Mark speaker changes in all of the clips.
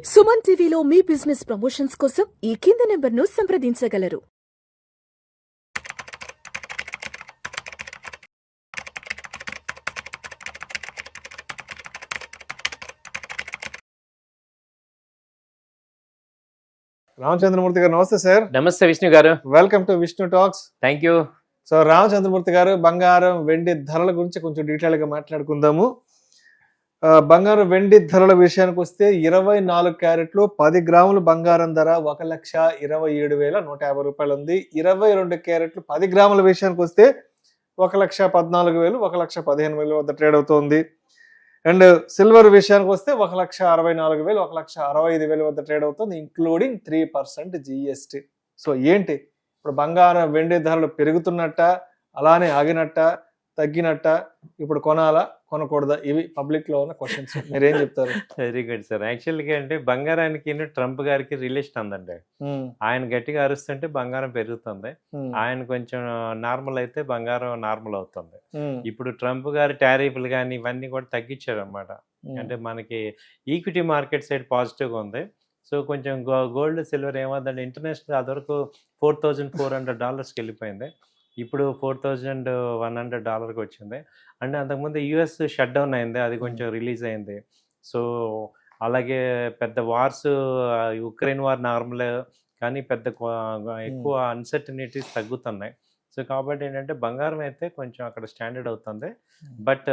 Speaker 1: సుమన్ టీవీలో మీ business promotions కోసం ఈ కింది నెంబర్ను సంప్రదించగలరు.
Speaker 2: రామచంద్రమూర్తి గారు నమస్తే సార్.
Speaker 3: నమస్తే విష్ణు గారు.
Speaker 2: Welcome to Vishnu talks.
Speaker 3: Thank you.
Speaker 2: So Ramachandramurthy గారు, బంగారం వెండి ధరల గురించి కొంచెం డీటెయిల్ గా మాట్లాడుకుందాము. బంగారం వెండి ధరల విషయానికి వస్తే 24 క్యారెట్లు 10 గ్రాములు బంగారం ధర 1,27,150 రూపాయలు ఉంది. 22 క్యారెట్లు 10 గ్రాముల విషయానికి వస్తే 1,14,000 1,15,000 వద్ద ట్రేడ్ అవుతోంది. అండ్ సిల్వర్ విషయానికి వస్తే 1,64,000 1,65,000 వద్ద ట్రేడ్ అవుతుంది, ఇంక్లూడింగ్ 3% GST. సో ఏంటి ఇప్పుడు బంగారం వెండి ధరలు పెరుగుతున్నట్ట, అలానే ఆగినట్ట, తగ్గినట్ట, ఇప్పుడు కొనాలా కొనకూడదా? ఇవి పబ్లిక్ లో ఉన్న క్వశ్చన్స్. మీరేం చెప్తారు?
Speaker 3: Very good sir. యాక్చువల్గా అంటే బంగారానికి ట్రంప్ గారికి రిలేషన్ ఉందండి. ఆయన గట్టిగా అరుస్తుంటే బంగారం పెరుగుతుంది, ఆయన కొంచెం నార్మల్ అయితే బంగారం నార్మల్ అవుతుంది. ఇప్పుడు ట్రంప్ గారి టారిఫ్లు కానీ ఇవన్నీ కూడా తగ్గించారు అనమాట. అంటే మనకి ఈక్విటీ మార్కెట్ సైడ్ పాజిటివ్గా ఉంది. సో కొంచెం గోల్డ్ సిల్వర్ ఏమవుతుందంటే ఇంటర్నేషనల్ అదివరకు $4,400కి వెళ్ళిపోయింది, ఇప్పుడు $4,100కి వచ్చింది. అంటే అంతకుముందు యుఎస్ షట్ డౌన్ అయింది, అది కొంచెం రిలీజ్ అయింది. సో అలాగే పెద్ద వార్స్, యుక్రెయిన్ వార్ నార్మల్, కానీ పెద్ద ఎక్కువ అన్సర్టనిటీస్ తగ్గుతున్నాయి. సో కాబట్టి ఏంటంటే బంగారం అయితే కొంచెం అక్కడ స్టాండర్డ్ అవుతుంది. బట్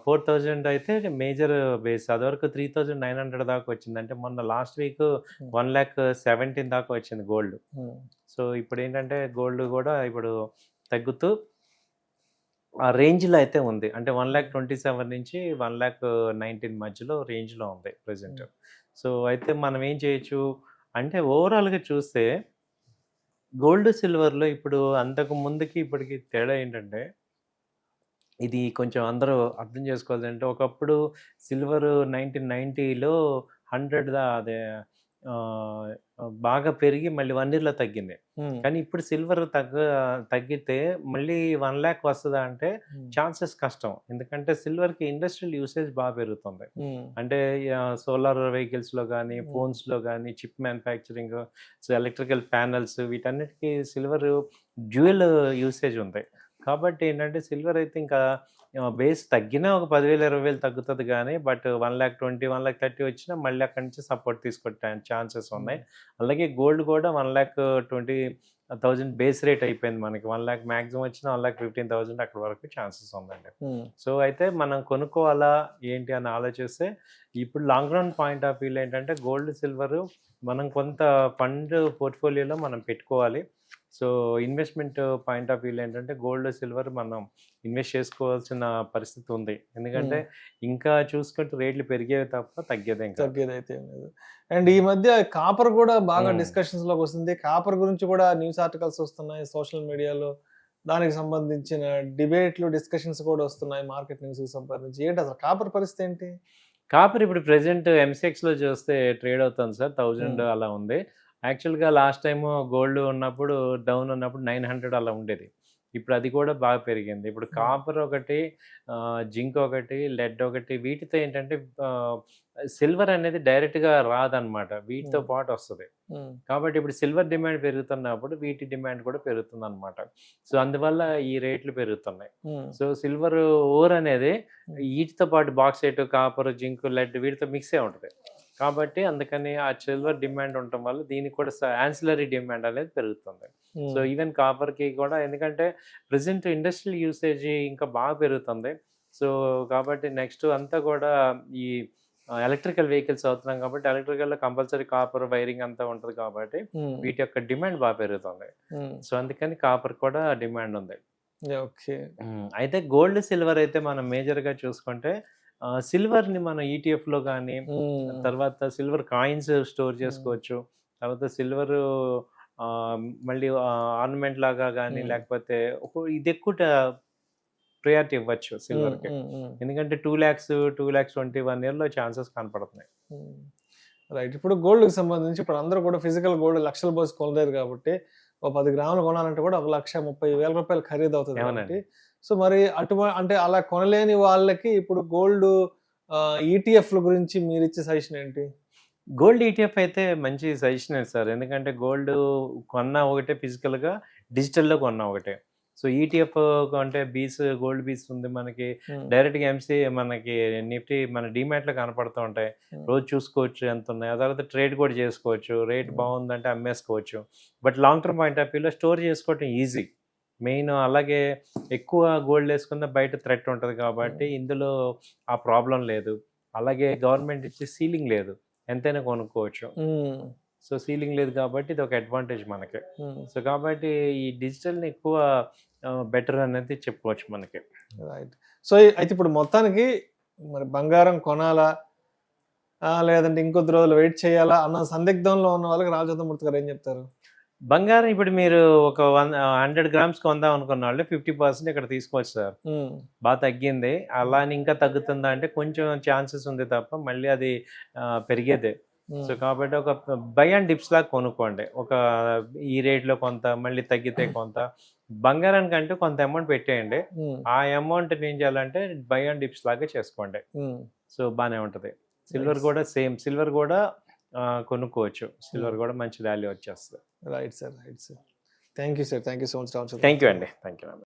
Speaker 3: 4,000 అయితే మేజర్ బేస్. అదివరకు 3,900 దాకా వచ్చింది. అంటే మొన్న లాస్ట్ వీక్ 1,17,000 దాకా వచ్చింది గోల్డ్. సో ఇప్పుడు ఏంటంటే గోల్డ్ కూడా ఇప్పుడు తగ్గుతూ ఆ రేంజ్లో అయితే ఉంది. అంటే 1,27,000 నుంచి 1,19,000 మధ్యలో రేంజ్లో ఉంది ప్రజెంట్. సో అయితే మనం ఏం చేయొచ్చు అంటే ఓవరాల్గా చూస్తే గోల్డ్ సిల్వర్లో ఇప్పుడు అంతకు ముందుకి ఇప్పటికి తేడా ఏంటంటే, ఇది కొంచెం అందరూ అర్థం చేసుకోవాలంటే, ఒకప్పుడు సిల్వర్ 1990లో 100 అదే బాగా పెరిగి మళ్ళీ 1 yearలో తగ్గింది. కానీ ఇప్పుడు సిల్వర్ తగ్గితే మళ్ళీ 1,00,000 వస్తుందా అంటే ఛాన్సెస్ కష్టం. ఎందుకంటే సిల్వర్కి ఇండస్ట్రియల్ యూసేజ్ బాగా పెరుగుతుంది. అంటే సోలార్ వెహికల్స్లో కానీ, ఫోన్స్లో కానీ, chip manufacturing, so electrical panels, వీటన్నిటికీ సిల్వర్ డ్యూయల్ యూసేజ్ ఉంది. కాబట్టి ఏంటంటే సిల్వర్ అయితే ఇంకా బేస్ తగ్గినా ఒక 10,000 20,000 తగ్గుతుంది కానీ, బట్ 1,20,000 1,30,000 వచ్చినా మళ్ళీ అక్కడి నుంచి సపోర్ట్ తీసుకొట్టే ఛాన్సెస్ ఉన్నాయి. అలాగే గోల్డ్ కూడా 1,20,000 బేస్ రేట్ అయిపోయింది మనకి. 1,00,000 మ్యాక్సిమం వచ్చినా 1,15,000 అక్కడ వరకు ఛాన్సెస్ ఉందండి. సో అయితే మనం కొనుక్కోవాలా ఏంటి అని ఆలోచిస్తే ఇప్పుడు లాంగ్ రన్ పాయింట్ ఆఫ్ వ్యూలో ఏంటంటే గోల్డ్ సిల్వర్ మనం కొంత ఫండ్ పోర్ట్ఫోలియోలో మనం పెట్టుకోవాలి. సో ఇన్వెస్ట్మెంట్ పాయింట్ ఆఫ్ వ్యూలో ఏంటంటే గోల్డ్ సిల్వర్ మనం ఇన్వెస్ట్ చేసుకోవాల్సిన పరిస్థితి ఉంది. ఎందుకంటే ఇంకా చూసుకుంటే రేట్లు పెరిగేవి తప్ప తగ్గేదే
Speaker 2: అయితే లేదు. అండ్ ఈ మధ్య కాపర్ కూడా బాగా డిస్కషన్స్ లోకి వస్తుంది. కాపర్ గురించి కూడా న్యూస్ ఆర్టికల్స్ వస్తున్నాయి సోషల్ మీడియాలో. దానికి సంబంధించిన డిబేట్లు, డిస్కషన్స్ కూడా వస్తున్నాయి మార్కెట్ న్యూస్ కి సంబంధించి. ఏంటి అసలు కాపర్ పరిస్థితి ఏంటి?
Speaker 3: కాపర్ ఇప్పుడు ప్రెసెంట్ MCXలో చూస్తే ట్రేడ్ అవుతుంది సార్, 1,000 అలా ఉంది. యాక్చువల్గా లాస్ట్ టైము గోల్డ్ ఉన్నప్పుడు డౌన్ ఉన్నప్పుడు 900 అలా ఉండేది. ఇప్పుడు అది కూడా బాగా పెరిగింది. ఇప్పుడు కాపర్ ఒకటి, జింక్ ఒకటి, లెడ్ ఒకటి, వీటితో ఏంటంటే సిల్వర్ అనేది డైరెక్ట్గా రాదనమాట, వీటితో పాటు వస్తుంది. కాబట్టి ఇప్పుడు సిల్వర్ డిమాండ్ పెరుగుతున్నప్పుడు వీటి డిమాండ్ కూడా పెరుగుతుంది అనమాట. సో అందువల్ల ఈ రేట్లు పెరుగుతున్నాయి. సో సిల్వర్ ఓర్ అనేది వీటితో పాటు బాక్సైట్, కాపర్, జింక్, లెడ్ వీటితో మిక్స్ అయి ఉంటుంది. కాబట్టి అందుకని ఆ సిల్వర్ డిమాండ్ ఉండటం వల్ల దీనికి కూడా యాన్సిలరీ డిమాండ్ అనేది పెరుగుతుంది. సో ఈవెన్ కాపర్కి కూడా, ఎందుకంటే ప్రజెంట్ ఇండస్ట్రియల్ యూసేజ్ ఇంకా బాగా పెరుగుతుంది. సో కాబట్టి నెక్స్ట్ అంతా కూడా ఈ ఎలక్ట్రికల్ వెహికల్స్ అవుతున్నాం కాబట్టి ఎలక్ట్రికల్లో కంపల్సరీ కాపర్ వైరింగ్ అంతా ఉంటుంది కాబట్టి వీటి యొక్క డిమాండ్ బాగా పెరుగుతుంది. సో అందుకని కాపర్ కూడా డిమాండ్ ఉంది. అయితే గోల్డ్ సిల్వర్ అయితే మనం మేజర్గా చూసుకుంటే సిల్వర్ని మనం ఈటీఎఫ్లో కానీ, తర్వాత సిల్వర్ కాయిన్స్ స్టోర్ చేసుకోవచ్చు, తర్వాత సిల్వర్ మళ్ళీ ఆర్నమెంట్ లాగా కానీ, లేకపోతే ఇది ఎక్కువ ప్రయారిటీ ఇవ్వచ్చు సిల్వర్కి. ఎందుకంటే 2,00,000 1 yearలో ఛాన్సెస్ కనపడుతున్నాయి.
Speaker 2: రైట్. ఇప్పుడు గోల్డ్కి సంబంధించి ఇప్పుడు అందరూ కూడా ఫిజికల్ గోల్డ్ లక్షలు పోసి కొనలేరు కాబట్టి, ఒక 10 గ్రాములు కొనాలంటే కూడా 1,30,000 రూపాయలు ఖరీదు అవుతుంది కాబట్టి, సో మరి అంటే అలా కొనలేని వాళ్ళకి ఇప్పుడు గోల్డ్ ఈటీఎఫ్ల గురించి మీరు ఇచ్చే సజెషన్ ఏంటి?
Speaker 3: గోల్డ్ ఈటీఎఫ్ అయితే మంచి సజెషన్ సార్. ఎందుకంటే గోల్డ్ కొన్నా ఒకటే ఫిజికల్‌గా, డిజిటల్‌లో కొన్నా ఒకటే. సో ఈటీఎఫ్ అంటే గోల్డ్ బీస్ ఉంది మనకి. డైరెక్ట్‌గా మనకి నిఫ్టీ మన డీమ్యాట్‌లో కనపడుతూ ఉంటాయి. రోజు చూసుకోవచ్చు ఎంతున్నాయి. ఆ తర్వాత ట్రేడ్ కూడా చేసుకోవచ్చు. రేట్ బాగుందంటే అమ్మేసుకోవచ్చు. But long term point of వ్యూలో స్టోర్ చేసుకోవటం ఈజీ. మెయిన్ అలాగే ఎక్కువ గోల్డ్ వేసుకున్న బయట థ్రెట్ ఉంటది కాబట్టి ఇందులో ఆ ప్రాబ్లమ్ లేదు. అలాగే గవర్నమెంట్ ఇచ్చే సీలింగ్ లేదు. ఎంతైనా కొనుక్కోవచ్చు. సో సీలింగ్ లేదు కాబట్టి ఇది ఒక అడ్వాంటేజ్ మనకి. సో కాబట్టి ఈ డిజిటల్‌ని ఎక్కువ బెటర్ అనేది చెప్పుకోవచ్చు మనకి.
Speaker 2: రైట్. సో అయితే ఇప్పుడు మొత్తానికి మరి బంగారం కొనాలా? లేదంటే ఇంకొద్ది రోజులు వెయిట్ చేయాలా? అన్న సందిగ్ధంలో ఉన్న వాళ్ళకి రామచంద్రమూర్తి గారు ఏం చెప్తారు?
Speaker 3: బంగారం ఇప్పుడు మీరు ఒక 100 గ్రామ్స్ కొందాం అనుకున్న వాళ్ళు 50% ఇక్కడ తీసుకోవచ్చు సార్. బాగా తగ్గింది. అలా అని ఇంకా తగ్గుతుందా అంటే కొంచెం ఛాన్సెస్ ఉంది తప్ప మళ్ళీ అది పెరిగేదే. సో కాబట్టి ఒక బై అండ్ డిప్స్ లాగా కొనుక్కోండి. ఒక ఈ రేట్లో కొంత, మళ్ళీ తగ్గితే కొంత. బంగారానికి అంటే కొంత అమౌంట్ పెట్టేయండి. ఆ అమౌంట్ ఏం చేయాలంటే బై అండ్ డిప్స్ లాగా చేసుకోండి. సో బాగానే ఉంటుంది. సిల్వర్ కూడా సేమ్. సిల్వర్ కూడా కొనుక్కోవచ్చు. సిల్వర్ కూడా మంచి వాల్యూ వచ్చేస్తుంది.
Speaker 2: Right sir. Thank you sir. Thank you so much Ramachandra.
Speaker 3: Thank you అండి. Thank you.